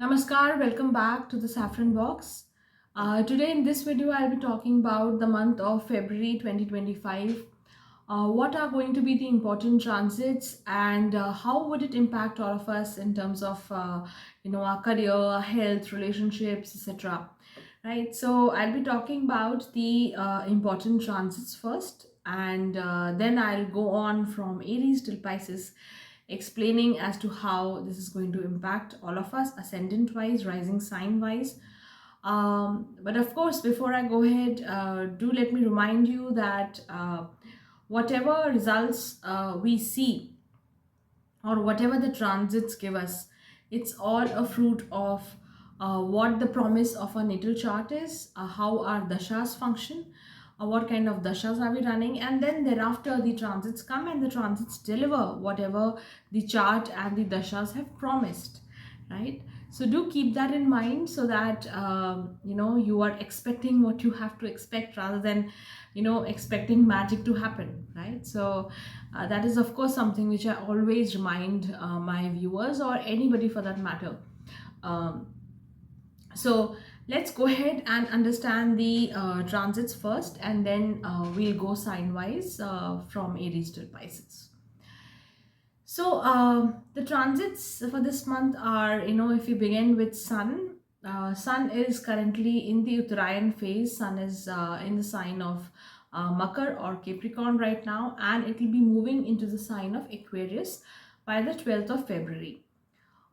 Namaskar, welcome back to the Saffron Box. Today in this video, I'll be talking about the month of February 2025. What are going to be the important transits and how would it impact all of us in terms of our career, our health, relationships, etc. Right. So I'll be talking about the important transits first, and then I'll go on from Aries till Pisces, explaining as to how this is going to impact all of us, ascendant wise, rising sign wise. But of course, before I go ahead, do let me remind you that whatever results we see, or whatever the transits give us, it's all a fruit of what the promise of a natal chart is, how our dashas function, what kind of dashas are we running, and then thereafter the transits come and the transits deliver whatever the chart and the dashas have promised, right? So do keep that in mind so that you are expecting what you have to expect rather than expecting magic to happen, right? So that is of course something which I always remind my viewers or anybody for that matter. um, so let's go ahead and understand the transits first, and then we'll go sign wise from Aries to Pisces. So the transits for this month are, if you begin with Sun, Sun is currently in the Uttarayan phase. Sun is in the sign of Makar or Capricorn right now, and it will be moving into the sign of Aquarius by the 12th of February.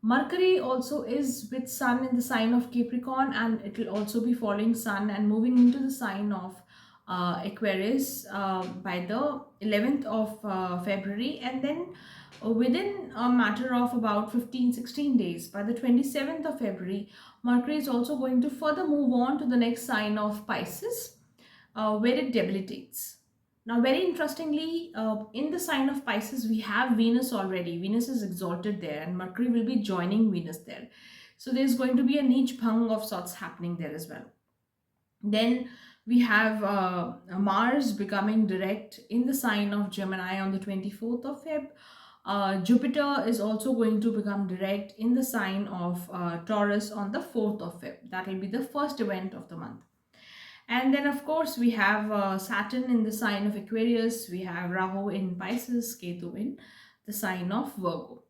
Mercury also is with Sun in the sign of Capricorn, and it will also be following Sun and moving into the sign of Aquarius by the 11th of February, and then within a matter of about 15-16 days, by the 27th of February, Mercury is also going to further move on to the next sign of Pisces, where it debilitates. Now, very interestingly, in the sign of Pisces, we have Venus already. Venus is exalted there, and Mercury will be joining Venus there. So, there's going to be a niche bhang of sorts happening there as well. Then we have Mars becoming direct in the sign of Gemini on the 24th of Feb. Jupiter is also going to become direct in the sign of Taurus on the 4th of Feb. That will be the first event of the month. And then, of course, we have Saturn in the sign of Aquarius. We have Rahu in Pisces, Ketu in the sign of Virgo.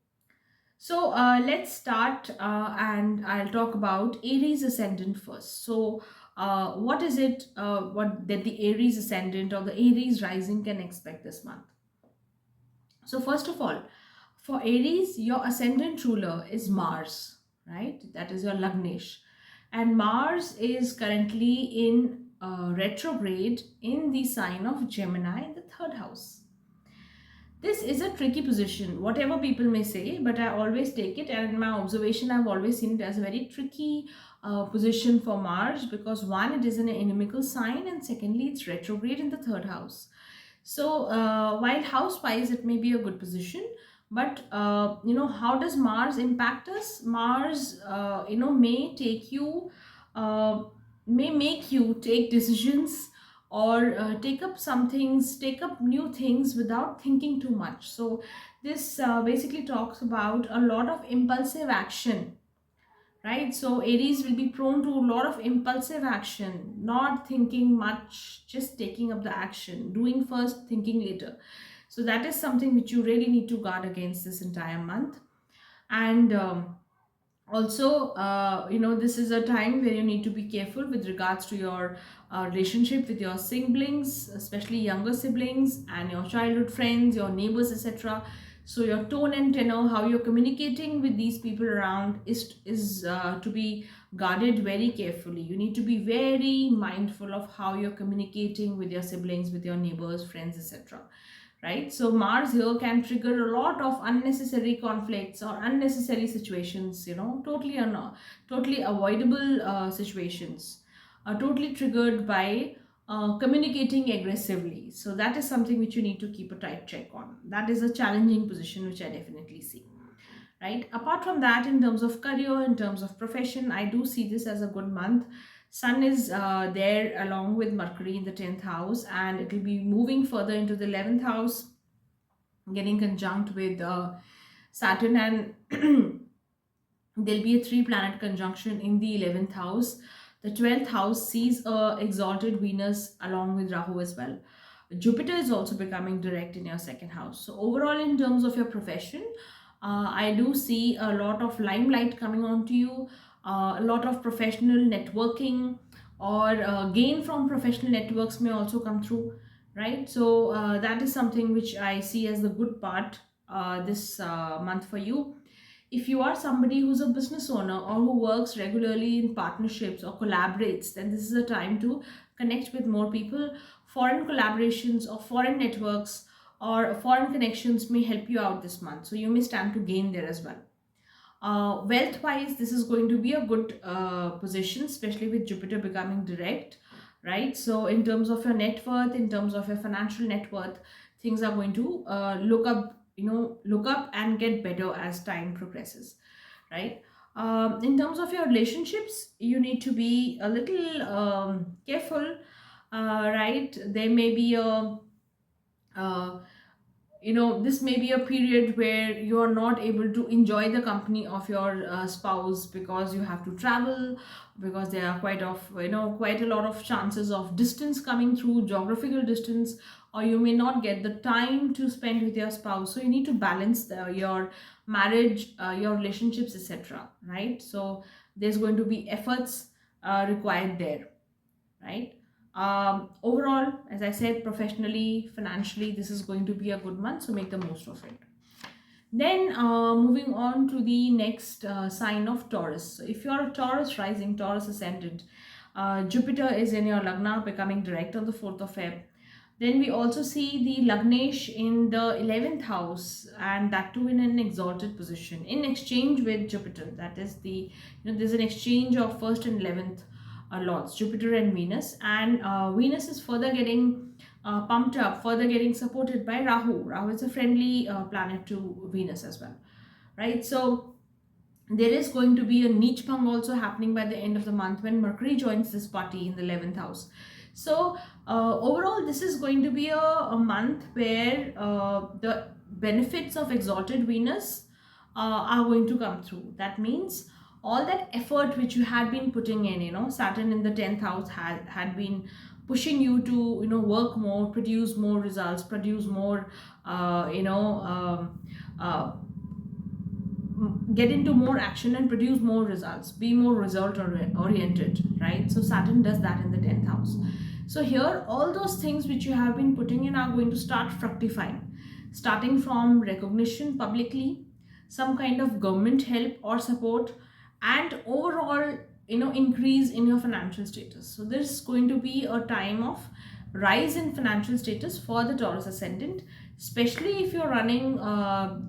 So let's start and I'll talk about Aries ascendant first. So what is it what that the Aries ascendant or the Aries rising can expect this month? So first of all, for Aries, your ascendant ruler is Mars, right? That is your Lagnesh. And Mars is currently in retrograde in the sign of Gemini in the third house. This is a tricky position, whatever people may say, but I always take it, and in my observation, I've always seen it as a very tricky position for Mars, because one, it is an inimical sign, and secondly, it's retrograde in the third house. So, while house wise, it may be a good position, but how does Mars impact us? Mars, may take you, uh, may make you take decisions, or take up some things, take up new things without thinking too much. So this basically talks about a lot of impulsive action, right? So Aries will be prone to a lot of impulsive action, not thinking much, just taking up the action, doing first, thinking later. So that is something which you really need to guard against this entire month. And also this is a time where you need to be careful with regards to your relationship with your siblings, especially younger siblings, and your childhood friends, your neighbors, etc. So your tone and tenor, how you're communicating with these people around, is to be guarded very carefully. You need to be very mindful of how you're communicating with your siblings, with your neighbors, friends, etc. Right? So Mars here can trigger a lot of unnecessary conflicts or unnecessary situations, totally avoidable situations, totally triggered by communicating aggressively. So that is something which you need to keep a tight check on. That is a challenging position which I definitely see. Right? Apart from that, in terms of career, in terms of profession, I do see this as a good month. Sun is there along with Mercury in the 10th house, and it will be moving further into the 11th house, getting conjunct with Saturn and There'll be a three planet conjunction in the 11th house. The 12th house sees a exalted Venus along with Rahu as well. Jupiter is also becoming direct in your second house. So overall, in terms of your profession, I do see a lot of limelight coming onto you, a lot of professional networking or gain from professional networks may also come through, right? So that is something which I see as the good part this month for you. If you are somebody who's a business owner or who works regularly in partnerships or collaborates, then this is a time to connect with more people. Foreign collaborations or foreign networks or foreign connections may help you out this month, so you may stand to gain there as well. Wealth wise, this is going to be a good position, especially with Jupiter becoming direct, right? So in terms of your net worth, in terms of your financial net worth, things are going to look up and get better as time progresses, right? In terms of your relationships, you need to be a little careful, right? There may be a uh, this may be a period where you are not able to enjoy the company of your spouse because you have to travel, because there are quite a lot of chances of distance coming through, geographical distance, or you may not get the time to spend with your spouse. So you need to balance your marriage, your relationships, etc., right? So there's going to be efforts required there, right? Overall, as I said, professionally, financially, this is going to be a good month, so make the most of it. Then moving on to the next sign of Taurus. So if you're a Taurus rising, Taurus ascendant, Jupiter is in your Lagna, becoming direct on the 4th of Feb. Then we also see the Lagnesh in the 11th house, and that too in an exalted position in exchange with Jupiter. That is there's an exchange of 1st and 11th lords, Jupiter and Venus, and Venus is further getting pumped up, further getting supported by Rahu. Rahu is a friendly planet to Venus as well, right? So there is going to be a niche bhang also happening by the end of the month when Mercury joins this party in the 11th house. So overall, this is going to be a month where the benefits of exalted Venus are going to come through. That means all that effort which you had been putting in, Saturn in the 10th house had been pushing you to work more, produce more results, produce more get into more action and produce more results, be more result oriented, right? So Saturn does that in the 10th house. So here all those things which you have been putting in are going to start fructifying, starting from recognition publicly, some kind of government help or support, and overall increase in your financial status. So there's going to be a time of rise in financial status for the Taurus ascendant, especially if you're running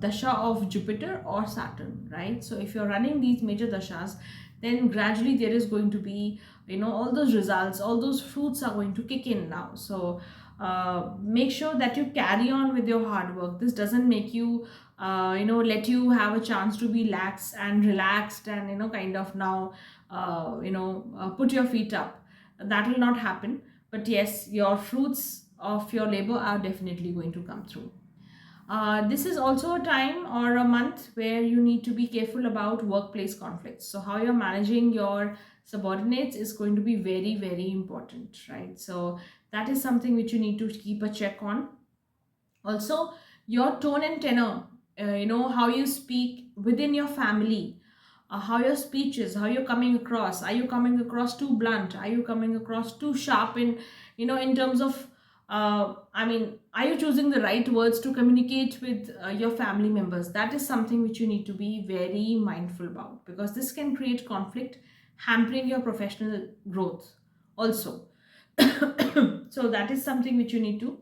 dasha of Jupiter or Saturn, right? So if you're running these major dashas, then gradually there is going to be all those results, all those fruits are going to kick in now. So make sure that you carry on with your hard work. This doesn't make you let you have a chance to be lax and relaxed and kind of now put your feet up. That will not happen, but yes, your fruits of your labor are definitely going to come through. This is also a time or a month where you need to be careful about workplace conflicts. So how you're managing your subordinates is going to be very, very important, right? So that is something which you need to keep a check on. Also, your tone and tenor, how you speak within your family, how your speech is, how you're coming across. Are you coming across too blunt? Are you coming across too sharp in terms of are you choosing the right words to communicate with your family members? That is something which you need to be very mindful about, because this can create conflict, hampering your professional growth also. So that is something which you need to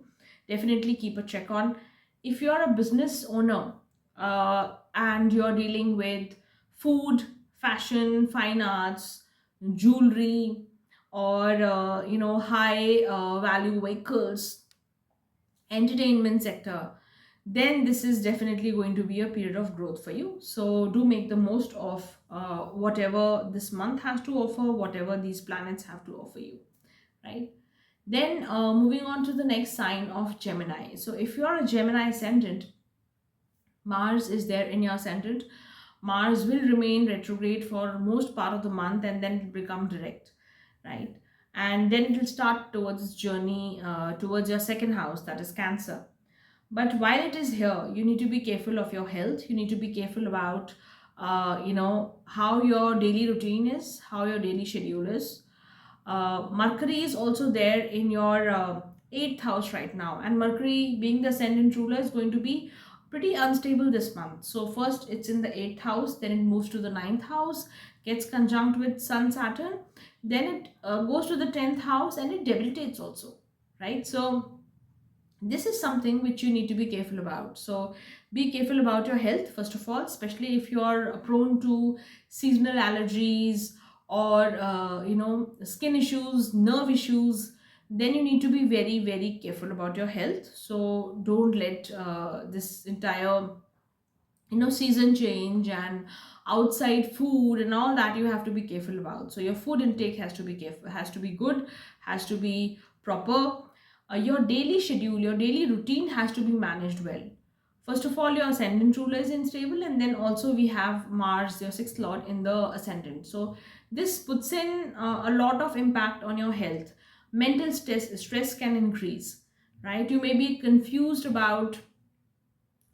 definitely keep a check on. If you're a business owner and you're dealing with food, fashion, fine arts, jewelry, or high value vehicles, entertainment sector, then this is definitely going to be a period of growth for you. So do make the most of whatever this month has to offer, whatever these planets have to offer you, right? Then moving on to the next sign of Gemini. So if you are a Gemini ascendant, Mars is there in your ascendant. Mars will remain retrograde for most part of the month and then it will become direct, right? And then it will start towards its journey towards your second house, that is Cancer. But while it is here, you need to be careful of your health. You need to be careful about, how your daily routine is, how your daily schedule is. Mercury is also there in your eighth house right now, and Mercury, being the ascendant ruler, is going to be pretty unstable this month. So first it's in the eighth house, then it moves to the ninth house, gets conjunct with Sun, Saturn, then it goes to the 10th house and it debilitates also, right? So this is something which you need to be careful about. So be careful about your health first of all, especially if you are prone to seasonal allergies or skin issues, nerve issues. Then you need to be very very careful about your health. So don't let this entire season change and outside food and all that, you have to be careful about. So your food intake has to be careful, has to be good, has to be proper. Your daily schedule, your daily routine has to be managed well. First of all, your ascendant ruler is unstable, and then also we have Mars, your sixth lord, in the ascendant. So this puts in a lot of impact on your health. Mental stress can increase, right? You may be confused about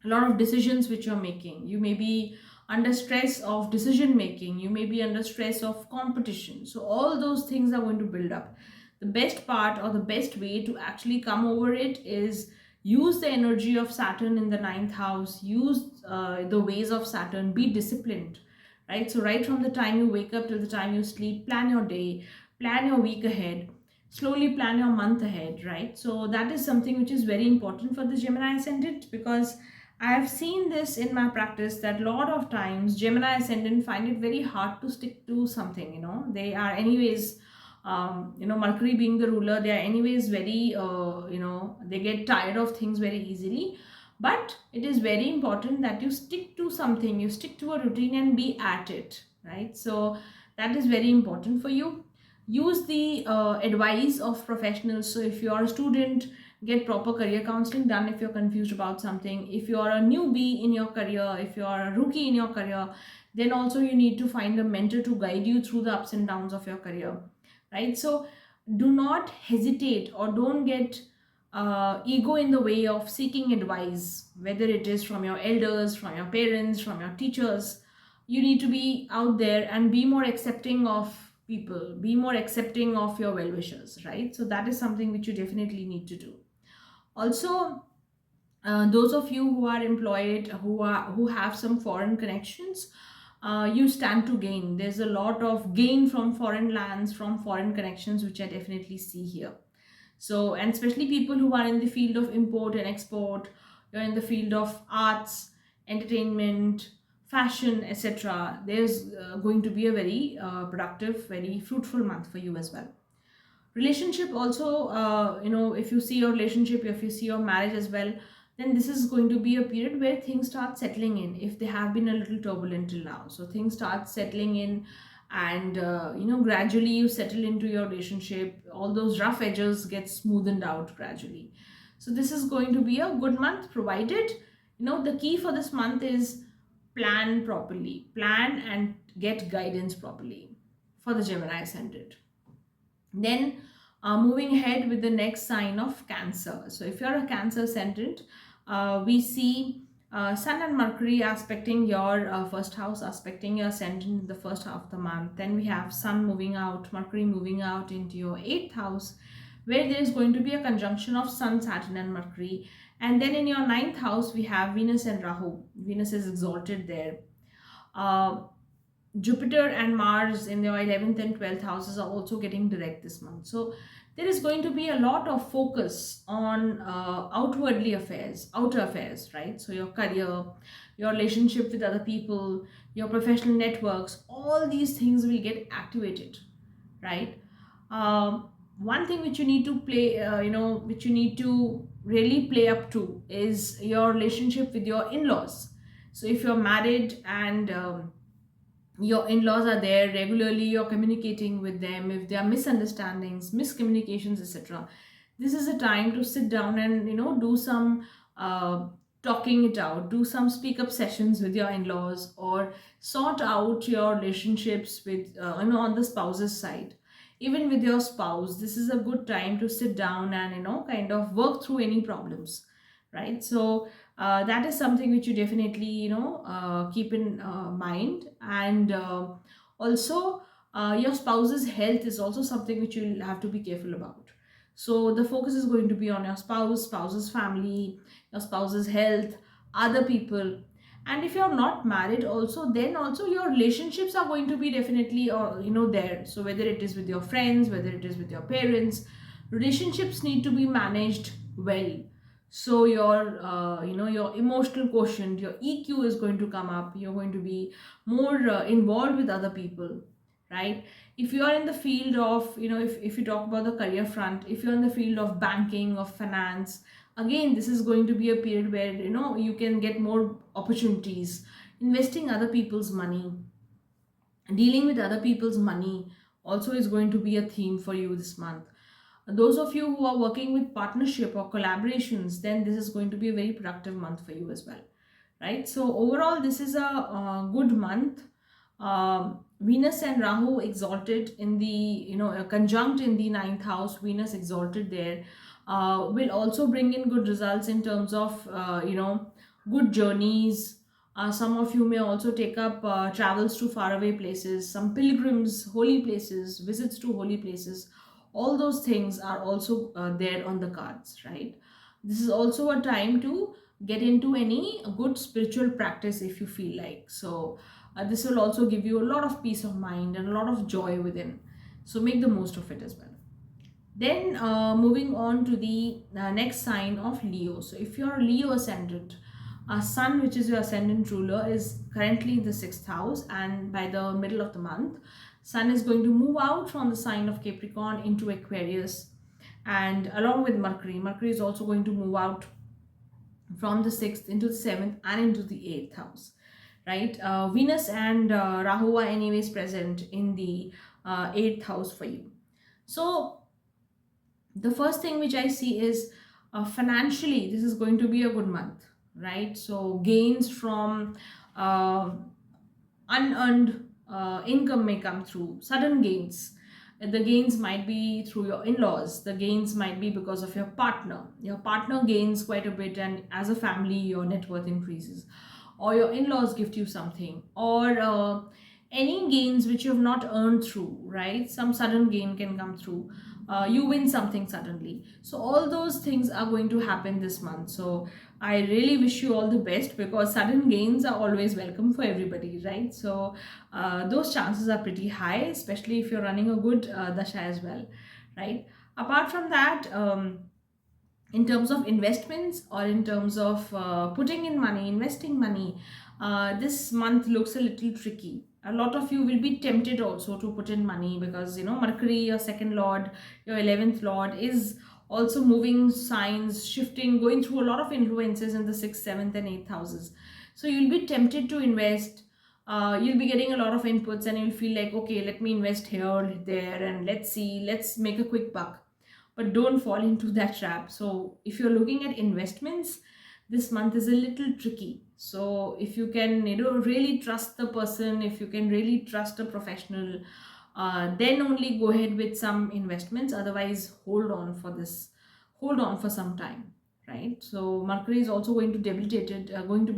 a lot of decisions which you're making. You may be under stress of decision making, you may be under stress of competition. So all those things are going to build up. The best part, or the best way to actually come over it, is use the energy of Saturn in the ninth house, use the ways of Saturn, be disciplined, right? So right from the time you wake up till the time you sleep, plan your day, plan your week ahead, slowly plan your month ahead, right? So that is something which is very important for the Gemini ascendant, because I have seen this in my practice that a lot of times Gemini ascendant find it very hard to stick to something. They are anyways, Mercury being the ruler, they are anyways very, they get tired of things very easily. But it is very important that you stick to something, you stick to a routine and be at it, right? So that is very important for you. Use the advice of professionals. So if you are a student, get proper career counseling done if you're confused about something. If you are a newbie in your career, if you are a rookie in your career, then also you need to find a mentor to guide you through the ups and downs of your career, right? So do not hesitate, or don't get ego in the way of seeking advice, whether it is from your elders, from your parents, from your teachers. You need to be out there and be more accepting of people, be more accepting of your well-wishers, right? So that is something which you definitely need to do. Also, those of you who are employed, who have some foreign connections, you stand to gain. There's a lot of gain from foreign lands, from foreign connections, which I definitely see here. So, and especially people who are in the field of import and export, you're in the field of arts, entertainment, fashion, etc. There's going to be a very productive, very fruitful month for you as well. Relationship also, if you see your relationship, if you see your marriage as well, then this is going to be a period where things start settling in, if they have been a little turbulent till now. So things start settling in, and gradually you settle into your relationship. All those rough edges get smoothened out gradually. So this is going to be a good month, provided the key for this month is plan properly, plan and get guidance properly for the Gemini ascendant. Then moving ahead with the next sign of Cancer. So if you're a Cancer ascendant, we see Sun and Mercury aspecting your first house, aspecting your ascendant in the first half of the month. Then we have Sun moving out, Mercury moving out into your eighth house, where there is going to be a conjunction of Sun, Saturn and Mercury. And then in your ninth house, we have Venus and Rahu. Venus is exalted there. Jupiter and Mars in their 11th and 12th houses are also getting direct this month. So there is going to be a lot of focus on outer affairs, right? So your career, your relationship with other people, your professional networks, all these things will get activated, right? One thing which you need to which you need to really play up to is your relationship with your in-laws. So if you're married and your in-laws are there regularly, you're communicating with them, if there are misunderstandings, miscommunications, etc., this is a time to sit down and do some talking it out. Do some speak up sessions with your in-laws, or sort out your relationships with on the spouse's side. Even with your spouse, this is a good time to sit down and kind of work through any problems, right? So that is something which you definitely keep in mind. And also your spouse's health is also something which you'll have to be careful about. So the focus is going to be on your spouse's family, your spouse's health, other people. And if you're not married also, then also your relationships are going to be definitely there. So whether it is with your friends, whether it is with your parents, relationships need to be managed well. So your your emotional quotient, your EQ is going to come up. You're going to be more involved with other people, right? If you are in the field of, if you talk about the career front, if you're in the field of banking, of finance, again, this is going to be a period where you can get more opportunities. Investing other people's money, dealing with other people's money also is going to be a theme for you this month. Those of you who are working with partnership or collaborations, then this is going to be a very productive month for you as well, right? So overall, this is a good month. Venus and Rahu exalted in the, conjunct in the ninth house. Venus exalted there will also bring in good results in terms of, good journeys. Some of you may also take up travels to faraway places, some pilgrims, holy places, visits to holy places. All those things are also there on the cards, right? This is also a time to get into any good spiritual practice if you feel like. So this will also give you a lot of peace of mind and a lot of joy within. So make the most of it as well. Then moving on to the next sign of Leo. So if you're Leo ascendant, Sun, which is your ascendant ruler, is currently in the sixth house, and by the middle of the month, Sun is going to move out from the sign of Capricorn into Aquarius, and along with Mercury, Mercury is also going to move out from the sixth into the seventh and into the eighth house, right? Venus and Rahu are anyways present in the eighth house for you. So the first thing which I see is financially, this is going to be a good month, right? So gains from unearned income may come through, sudden gains. The gains might be through your in-laws, the gains might be because of your partner. Your partner gains quite a bit, and as a family your net worth increases, or your in-laws gift you something, or any gains which you have not earned through, right? Some sudden gain can come through. You win something suddenly. So all those things are going to happen this month. So I really wish you all the best, because sudden gains are always welcome for everybody, right? So those chances are pretty high, especially if you're running a good dasha as well, right? Apart from that, in terms of investments, or in terms of putting in money, investing money, this month looks a little tricky. A lot of you will be tempted also to put in money, because Mercury, your second lord, your 11th lord, is also moving signs, shifting, going through a lot of influences in the 6th, 7th and 8th houses. So you'll be tempted to invest. You'll be getting a lot of inputs, and you'll feel like, okay, let me invest here, there, and let's make a quick buck. But don't fall into that trap. So if you're looking at investments, this month is a little tricky. So if you can really trust the person, if you can really trust a professional, then only go ahead with some investments. Otherwise, hold on for some time, right? So Mercury is also going to be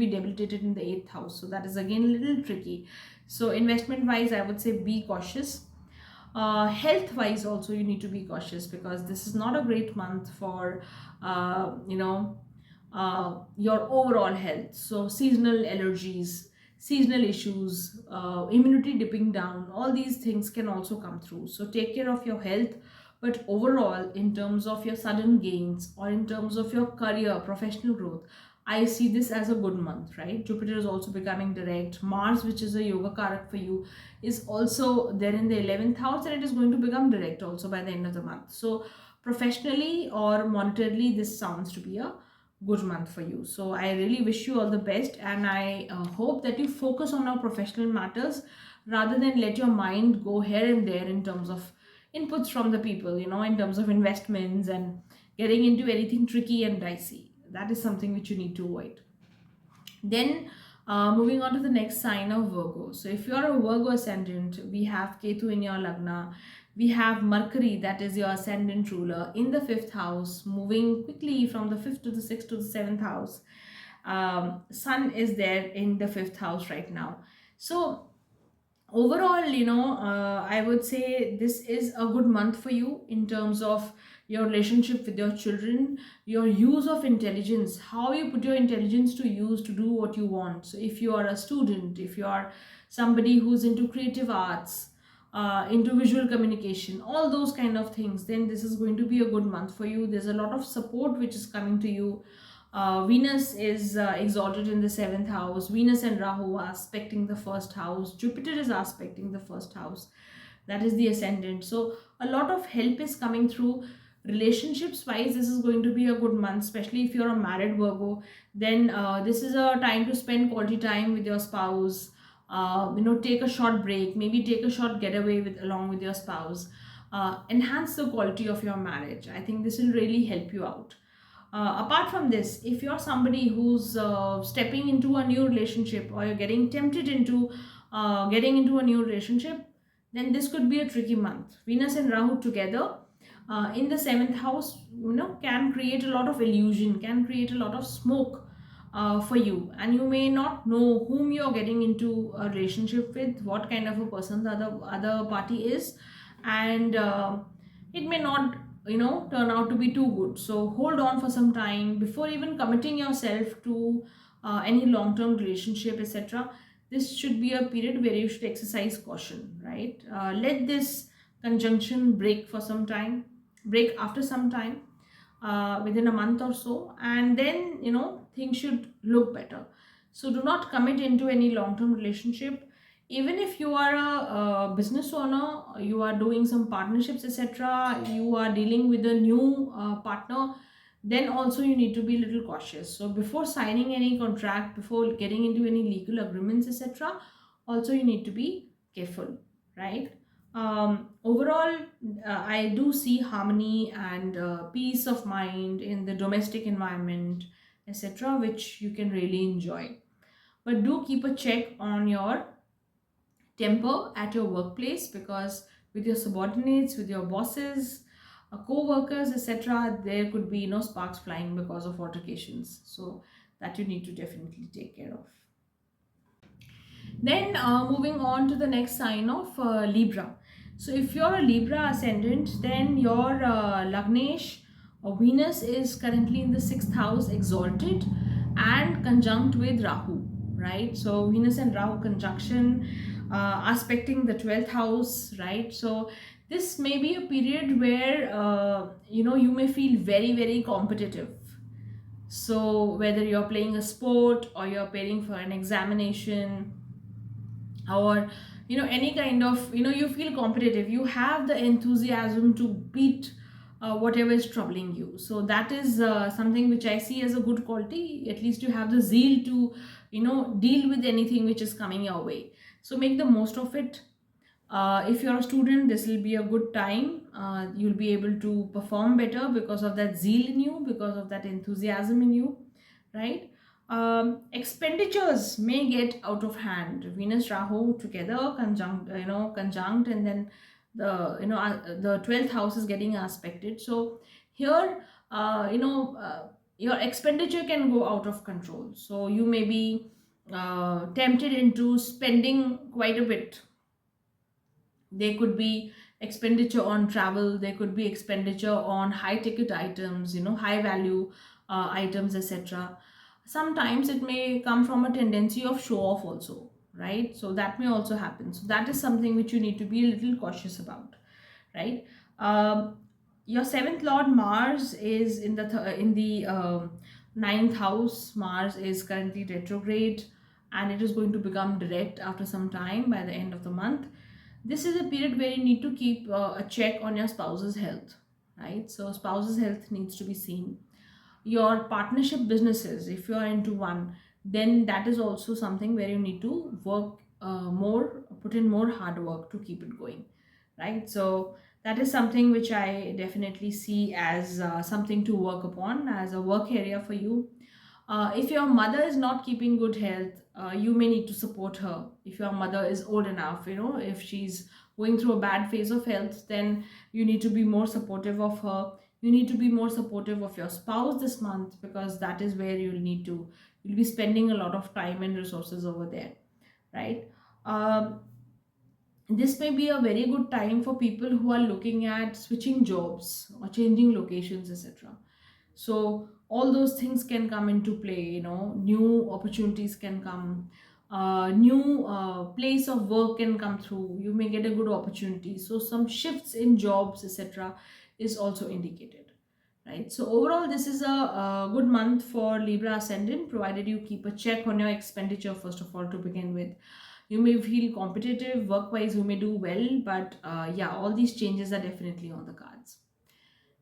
debilitated in the 8th house, so that is again a little tricky. So investment wise, I would say be cautious. Health wise also, you need to be cautious, because this is not a great month for your overall health. So seasonal allergies, seasonal issues, immunity dipping down, all these things can also come through. So take care of your health. But overall, in terms of your sudden gains, or in terms of your career, professional growth, I see this as a good month, right? Jupiter is also becoming direct. Mars, which is a yoga karak for you, is also there in the 11th house, and it is going to become direct also by the end of the month. So professionally or monetarily, this sounds to be a good month for you. So I really wish you all the best, and I hope that you focus on our professional matters rather than let your mind go here and there in terms of inputs from the people, in terms of investments and getting into anything tricky and dicey. That is something which you need to avoid. Then moving on to the next sign of Virgo. So if you're a Virgo ascendant, we have Ketu in your Lagna. We have Mercury, that is your ascendant ruler, in the fifth house, moving quickly from the fifth to the sixth to the seventh house. Sun is there in the fifth house right now. So overall, I would say this is a good month for you in terms of your relationship with your children, your use of intelligence, how you put your intelligence to use to do what you want. So if you are a student, if you are somebody who's into creative arts, into visual communication, all those kind of things, then this is going to be a good month for you. There's a lot of support which is coming to you. Venus is exalted in the seventh house. Venus and Rahu are aspecting the first house. Jupiter is aspecting the first house. That is the ascendant. So a lot of help is coming through. Relationships wise, this is going to be a good month, especially if you're a married Virgo. Then this is a time to spend quality time with your spouse. Take a short break, maybe take a short getaway with along with your spouse. Enhance the quality of your marriage. I think this will really help you out. Apart from this, if you're somebody who's stepping into a new relationship, or you're getting tempted into getting into a new relationship, then this could be a tricky month. Venus and Rahu together in the seventh house, can create a lot of illusion, can create a lot of smoke for you, and you may not know whom you're getting into a relationship with, what kind of a person the other party is, and it may not turn out to be too good. So hold on for some time before even committing yourself to any long-term relationship, etc. This should be a period where you should exercise caution, right? Let this conjunction break for some time, break after some time, within a month or so, and then things should look better. So do not commit into any long-term relationship. Even if you are a business owner, you are doing some partnerships, etc., you are dealing with a new partner, then also you need to be a little cautious. So before signing any contract, before getting into any legal agreements, etc., also you need to be careful, right? Overall, I do see harmony and peace of mind in the domestic environment, etc., which you can really enjoy. But do keep a check on your temper at your workplace, because with your subordinates, with your bosses, co-workers, etc., there could be sparks flying because of altercations. So that you need to definitely take care of. Then moving on to the next sign of Libra. So if you're a Libra ascendant, then your Lagnesh or Venus is currently in the sixth house, exalted and conjunct with Rahu, right? So Venus and Rahu conjunction, aspecting the 12th house, right? So this may be a period where you may feel very, very competitive. So whether you're playing a sport or you're preparing for an examination, or any kind of you feel competitive, you have the enthusiasm to beat whatever is troubling you. So that is something which I see as a good quality. At least you have the zeal to deal with anything which is coming your way. So make the most of it. If you're a student, this will be a good time. You'll be able to perform better because of that zeal in you, because of that enthusiasm in you, right? Expenditures may get out of hand. Venus Rahu together conjunct, and then the 12th house is getting aspected. So here, your expenditure can go out of control. So you may be tempted into spending quite a bit. There could be expenditure on travel, there could be expenditure on high ticket items, high value items, etc. Sometimes it may come from a tendency of show off also, right? So that may also happen. So that is something which you need to be a little cautious about, right? Your seventh lord Mars is in the ninth house. Mars is currently retrograde, and it is going to become direct after some time by the end of the month. This is a period where you need to keep a check on your spouse's health, right? So spouse's health needs to be seen. Your partnership businesses, if you are into one, then that is also something where you need to work more, put in more hard work to keep it going, right? So that is something which I definitely see as something to work upon as a work area for you. If your mother is not keeping good health, you may need to support her. If your mother is old enough, if she's going through a bad phase of health, then you need to be more supportive of her. You need to be more supportive of your spouse this month, because that is where you'll be spending a lot of time and resources over there, right? Um, this may be a very good time for people who are looking at switching jobs or changing locations, etc. So all those things can come into play. New opportunities can come, new place of work can come through. You may get a good opportunity, so some shifts in jobs, etc., is also indicated, right? So overall, this is a good month for Libra ascendant, provided you keep a check on your expenditure first of all to begin with. You may feel competitive work wise, you may do well, but yeah, all these changes are definitely on the cards.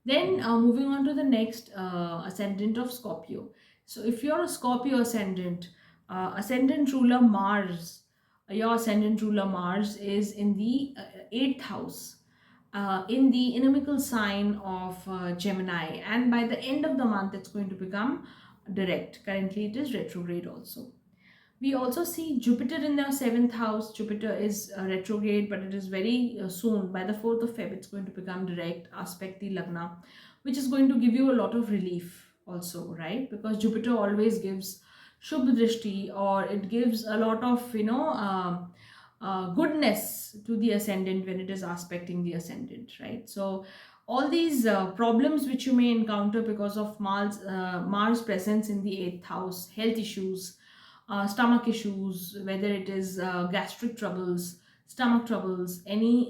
Then moving on to the next ascendant of Scorpio. So if you're a Scorpio ascendant, ascendant ruler Mars, your ascendant ruler Mars is in the eighth house, in the inimical sign of Gemini, and by the end of the month, it's going to become direct. Currently, it is retrograde also. We also see Jupiter in the seventh house. Jupiter is retrograde, but it is very soon. By the 4th of Feb, it's going to become direct, aspect the Lagna, which is going to give you a lot of relief also, right? Because Jupiter always gives Shubh Drishti, or it gives a lot of, goodness to the ascendant when it is aspecting the ascendant, right? So all these problems which you may encounter because of Mars presence in the eighth house, health issues, stomach issues, whether it is gastric troubles, stomach troubles, any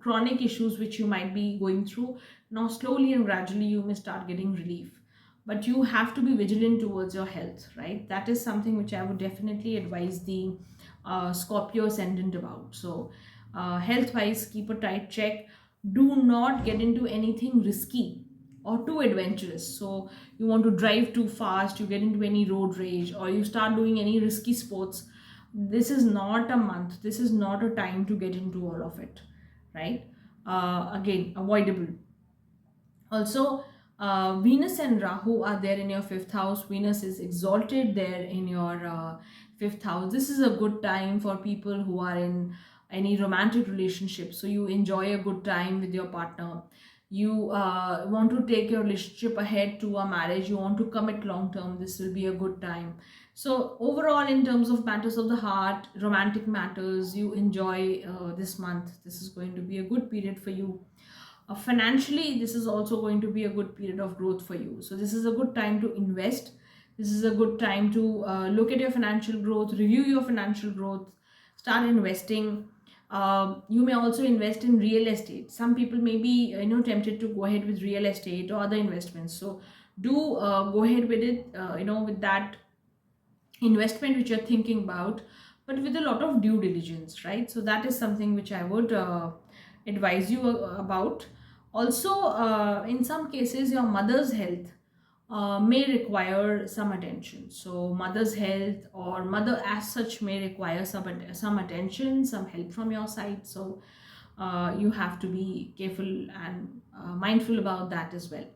chronic issues which you might be going through. Now slowly and gradually you may start getting relief, but you have to be vigilant towards your health, right? That is something which I would definitely advise the Scorpio ascendant about. So health wise, keep a tight check. Do not get into anything risky or too adventurous. So you want to drive too fast, you get into any road rage, or you start doing any risky sports. This is not a month, this is not a time to get into all of it, right? Again, avoidable. Also, Venus and Rahu are there in your fifth house. Venus is exalted there in your fifth house. This is a good time for people who are in any romantic relationship. So you enjoy a good time with your partner. You want to take your relationship ahead to a marriage. You want to commit long term. This will be a good time. So overall, in terms of matters of the heart, romantic matters, you enjoy this month. This is going to be a good period for you. Financially, this is also going to be a good period of growth for you. So this is a good time to invest. This is a good time to look at your financial growth, review your financial growth, start investing. You may also invest in real estate. Some people may be tempted to go ahead with real estate or other investments. So do go ahead with it, with that investment which you're thinking about, but with a lot of due diligence, right? So that is something which I would advise you about. Also, in some cases, your mother's health may require some attention. So mother's health or mother as such may require some attention, some help from your side. So you have to be careful and mindful about that as well.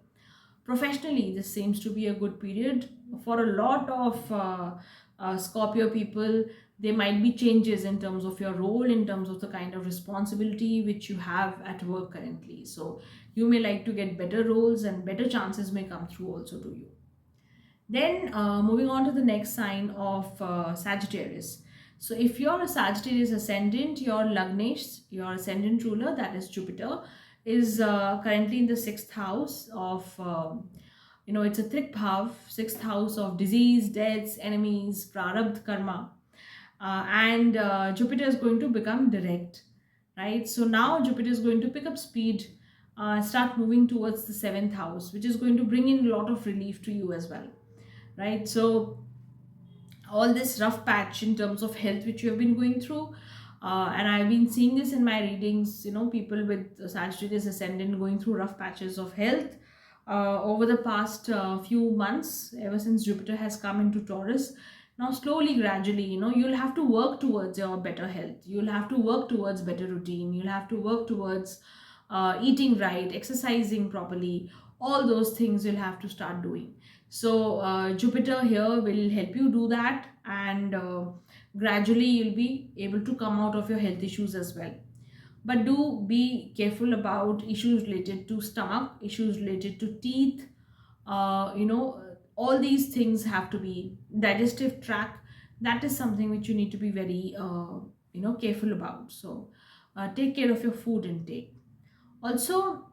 Professionally, this seems to be a good period for a lot of Scorpio people. There might be changes in terms of your role, in terms of the kind of responsibility which you have at work currently. So you may like to get better roles, and better chances may come through also to you. Then moving on to the next sign of Sagittarius. So if you're a Sagittarius ascendant, your Lagnesh, your ascendant ruler, that is Jupiter, is currently in the sixth house of, it's a Trik Bhav, sixth house of disease, deaths, enemies, Prarabdh Karma. And Jupiter is going to become direct, right? So now Jupiter is going to pick up speed, start moving towards the seventh house, which is going to bring in a lot of relief to you as well, right? So all this rough patch in terms of health which you have been going through, and I've been seeing this in my readings, people with Sagittarius ascendant going through rough patches of health over the past few months, ever since Jupiter has come into Taurus. Now slowly, gradually, you'll have to work towards your better health. You'll have to work towards better routine. You'll have to work towards eating right, exercising properly. All those things you'll have to start doing. So Jupiter here will help you do that, and gradually you'll be able to come out of your health issues as well. But do be careful about issues related to stomach, issues related to teeth. All these things have to be digestive tract. That is something which you need to be very careful about. So take care of your food intake. Also,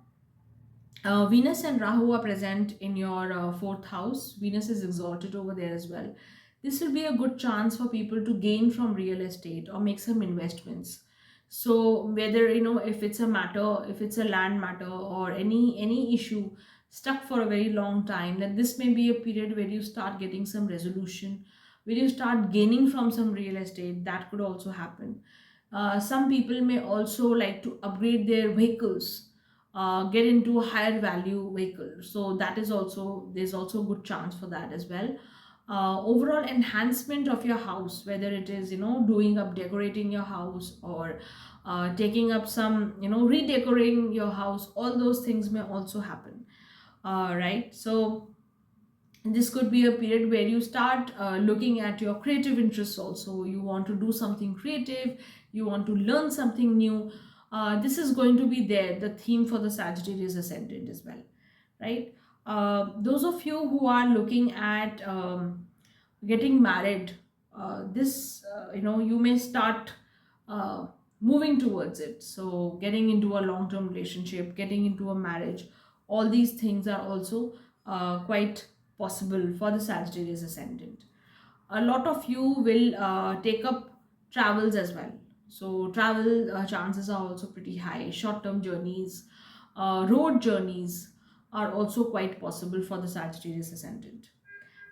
Venus and Rahu are present in your fourth house. Venus is exalted over there as well. This will be a good chance for people to gain from real estate or make some investments. So whether if it's a matter, if it's a land matter or any issue stuck for a very long time, then this may be a period where you start getting some resolution, where you start gaining from some real estate. That could also happen. Some people may also like to upgrade their vehicles, get into a higher value vehicle. So that is also, there's also a good chance for that as well. Overall enhancement of your house, whether it is doing up, decorating your house, or taking up some redecorating your house, all those things may also happen. Right, so this could be a period where you start looking at your creative interests also. You want to do something creative, you want to learn something new. This is going to be there, the theme for the Sagittarius ascendant as well, right? Those of you who are looking at getting married, this you may start uh, moving towards it. So getting into a long-term relationship, getting into a marriage, all these things are also quite possible for the Sagittarius ascendant. A lot of you will take up travels as well. So travel chances are also pretty high. Short-term journeys, road journeys are also quite possible for the Sagittarius ascendant.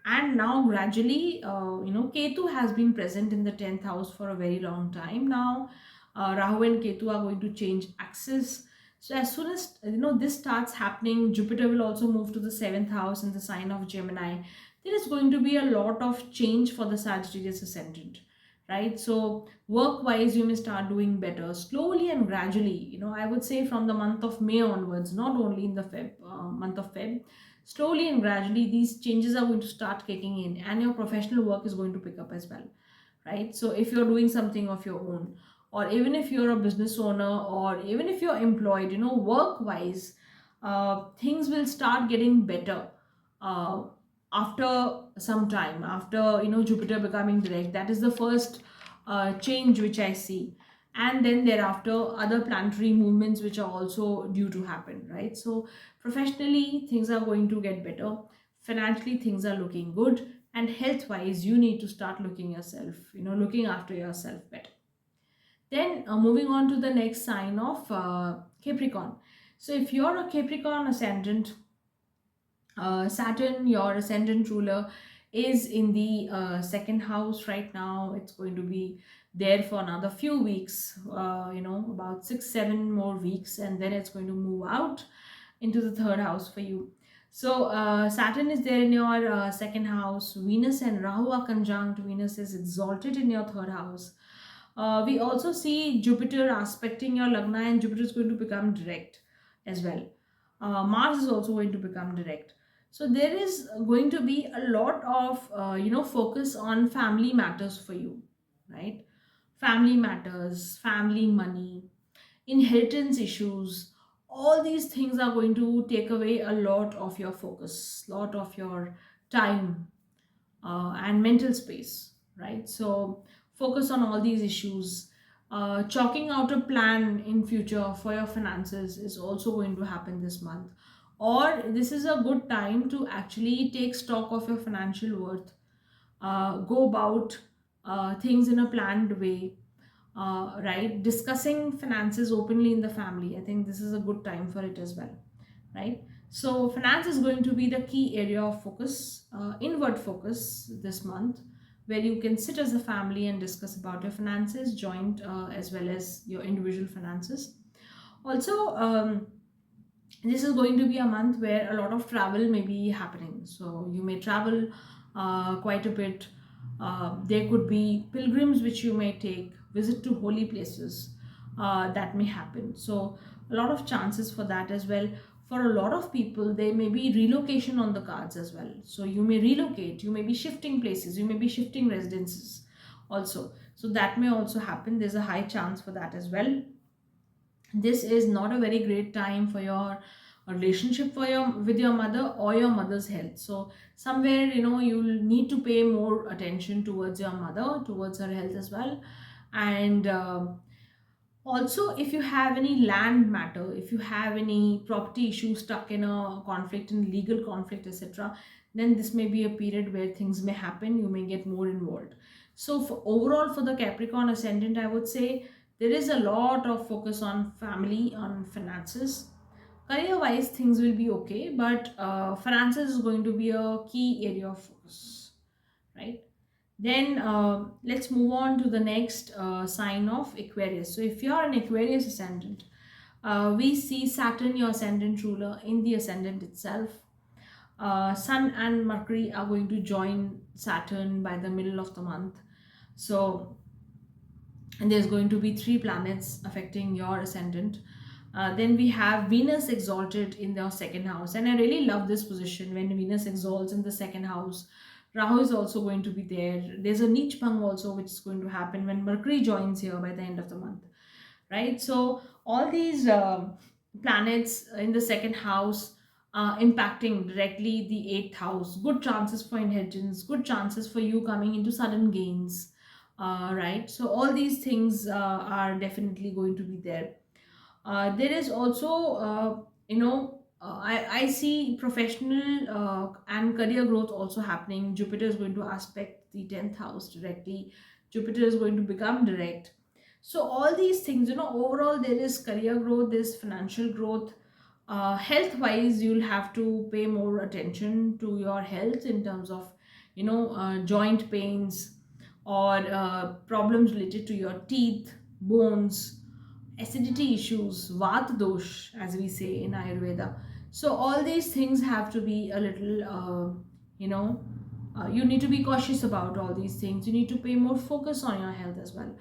And now gradually, Ketu has been present in the 10th house for a very long time now. Rahu and Ketu are going to change axis. So as soon as this starts happening, Jupiter will also move to the 7th house in the sign of Gemini. There is going to be a lot of change for the Sagittarius ascendant, right? So work wise, you may start doing better slowly and gradually. I would say from the month of May onwards, not only in the month of Feb. Slowly and gradually, these changes are going to start kicking in, and your professional work is going to pick up as well, right? So if you're doing something of your own, or even if you're a business owner, or even if you're employed, work wise, things will start getting better uh, after some time, after Jupiter becoming direct. That is the first change which I see. And then thereafter, other planetary movements which are also due to happen, right? So professionally, things are going to get better. Financially, things are looking good. And health wise, you need to start looking after yourself better. Then moving on to the next sign of Capricorn. So if you're a Capricorn ascendant, Saturn, your ascendant ruler, is in the second house right now. It's going to be there for another few weeks, about 6-7 more weeks, and then it's going to move out into the third house for you. So Saturn is there in your second house. Venus and Rahu are conjunct. Venus is exalted in your third house. We also see Jupiter aspecting your Lagna, and Jupiter is going to become direct as well. Mars is also going to become direct. So there is going to be a lot of focus on family matters for you, right? Family matters, family money, inheritance issues. All these things are going to take away a lot of your focus, lot of your time, and mental space, right? So focus on all these issues. Chalking out a plan in future for your finances is also going to happen this month, or this is a good time to actually take stock of your financial worth. Go about things in a planned way, right? Discussing finances openly in the family, I think this is a good time for it as well, right? So finance is going to be the key area of focus, inward focus this month, where you can sit as a family and discuss about your finances, joint as well as your individual finances. Also, this is going to be a month where a lot of travel may be happening. So you may travel quite a bit. There could be pilgrims which you may take, visit to holy places that may happen. So a lot of chances for that as well. for a lot of people, there may be relocation on the cards as well. So you may relocate, you may be shifting places, you may be shifting residences also. So that may also happen. There's a high chance for that as well. This is not a very great time for your relationship for your with your mother or your mother's health. So somewhere, you'll need to pay more attention towards your mother, towards her health as well. And also, if you have any land matter, if you have any property issue stuck in a conflict, in legal conflict, etc., then this may be a period where things may happen. You may get more involved. So, for overall, for the Capricorn ascendant, I would say there is a lot of focus on family, on finances. Career wise, things will be okay, but finances is going to be a key area of focus, right? Then let's move on to the next sign of Aquarius. So if you are an Aquarius ascendant, we see Saturn, your ascendant ruler, in the ascendant itself. Sun and Mercury are going to join Saturn by the middle of the month. So, and there's going to be 3 planets affecting your ascendant. Then we have Venus exalted in the second house, and I really love this position when Venus exalts in the second house. Rahu is also going to be there. There's a Neech Bhang also, which is going to happen when Mercury joins here by the end of the month, right? So all these planets in the second house impacting directly the eighth house. Good chances for inheritance, good chances for you coming into sudden gains, right? So all these things are definitely going to be there. There is also, I see professional and career growth also happening. Jupiter is going to aspect the 10th house directly. Jupiter is going to become direct. So all these things, overall there is career growth, there's financial growth. Health wise, you'll have to pay more attention to your health in terms of, joint pains or problems related to your teeth, bones, acidity issues, Vata dosh, as we say in Ayurveda. So all these things have to be a little, you need to be cautious about all these things. You need to pay more focus on your health as well.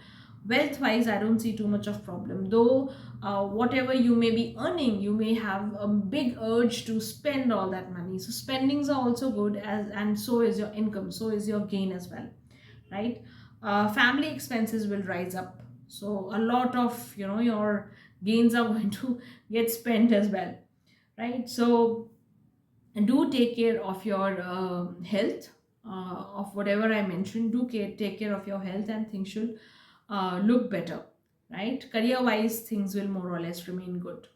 Wealth wise, I don't see too much of problem. Though, whatever you may be earning, you may have a big urge to spend all that money. So spendings are also good, as and so is your income, so is your gain as well, right? Family expenses will rise up, so a lot of your gains are going to get spent as well, right? So do take care of your health, of whatever I mentioned. Take care of your health, and things should look better, right? Career wise, things will more or less remain good.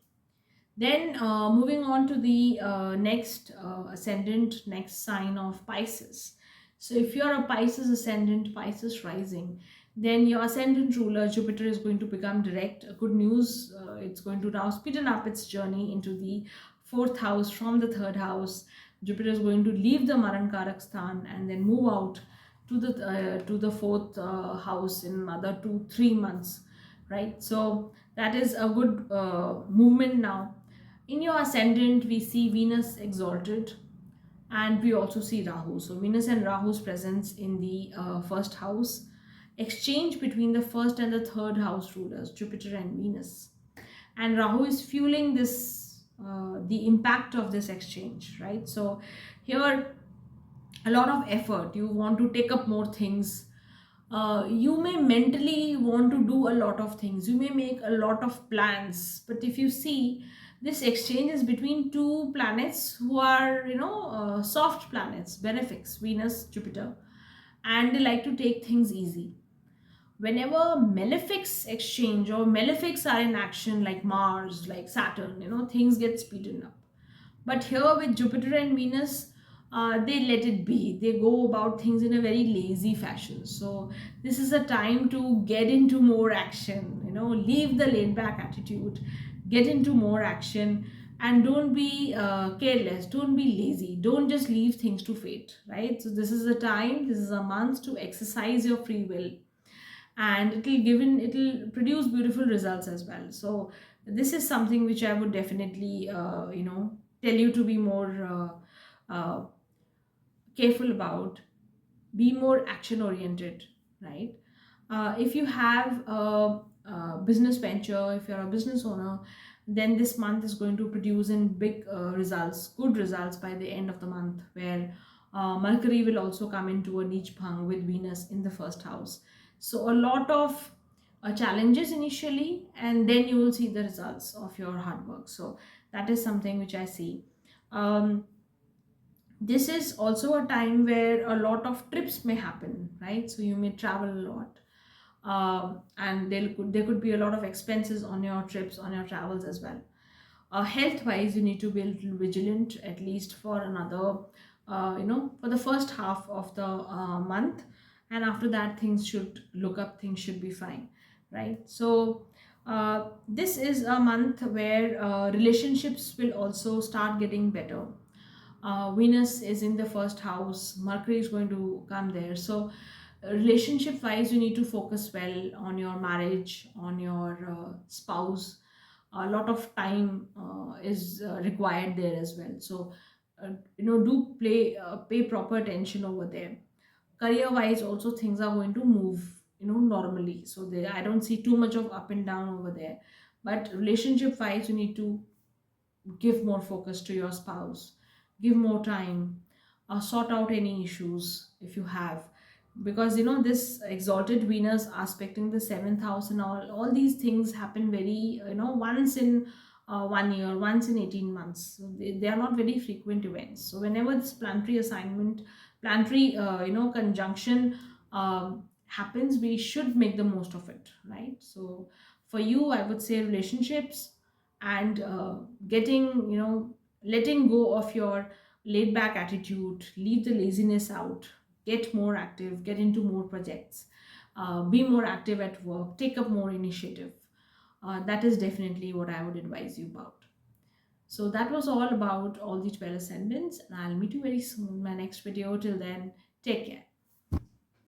Then moving on to the next ascendant, next sign of Pisces. So if you're a Pisces ascendant, Pisces rising, then your ascendant ruler Jupiter is going to become direct. Good news, it's going to now speeden up its journey into the fourth house from the third house. Jupiter is going to leave the Maran Karak Sthan and then move out to the fourth house in another 2-3 months, right? So that is a good movement now. In your ascendant, we see Venus exalted, and we also see Rahu. So Venus and Rahu's presence in the first house, exchange between the first and the third house rulers, Jupiter and Venus. And Rahu is fueling this, the impact of this exchange, right? So here, a lot of effort. You want to take up more things. You may mentally want to do a lot of things. You may make a lot of plans. But if you see, this exchange is between 2 planets who are, soft planets, benefics, Venus, Jupiter, and they like to take things easy. Whenever malefics exchange or malefics are in action, like Mars, like Saturn, things get speeded up. But here with Jupiter and Venus, they let it be. They go about things in a very lazy fashion. So this is a time to get into more action, leave the laid back attitude, get into more action, and don't be careless, don't be lazy, don't just leave things to fate, right? So this is a time, this is a month to exercise your free will, and it'll produce beautiful results as well. So this is something which I would definitely tell you to be more careful about. Be more action oriented, right? If you have a business venture, if you're a business owner, then this month is going to produce in big results, good results by the end of the month, where Mercury will also come into a niche bhang with Venus in the first house. So a lot of challenges initially, and then you will see the results of your hard work. So that is something which I see. um, this is also a time where a lot of trips may happen, right? So you may travel a lot, and there could be a lot of expenses on your trips, on your travels as well. Health wise, you need to be a little vigilant, at least for another, for the first half of the month, and after that things should look up, things should be fine, right? So this is a month where relationships will also start getting better. Venus is in the first house, Mercury is going to come there. So, relationship wise, you need to focus well on your marriage, on your spouse. A lot of time is required there as well. So, do pay proper attention over there. Career wise, also things are going to move, normally. So, there I don't see too much of up and down over there. But relationship wise, you need to give more focus to your spouse, give more time, sort out any issues if you have, because this exalted Venus aspecting the seventh house and all these things happen very, once in 1 year, once in 18 months. So they are not very frequent events. So whenever this planetary assignment, planetary conjunction happens, we should make the most of it, right? So for you, I would say relationships, and getting, letting go of your laid back attitude, leave the laziness out, get more active, get into more projects, be more active at work, take up more initiative. That is definitely what I would advise you about. So that was all about all the 12 ascendants, and I'll meet you very soon in my next video. Till then, take care.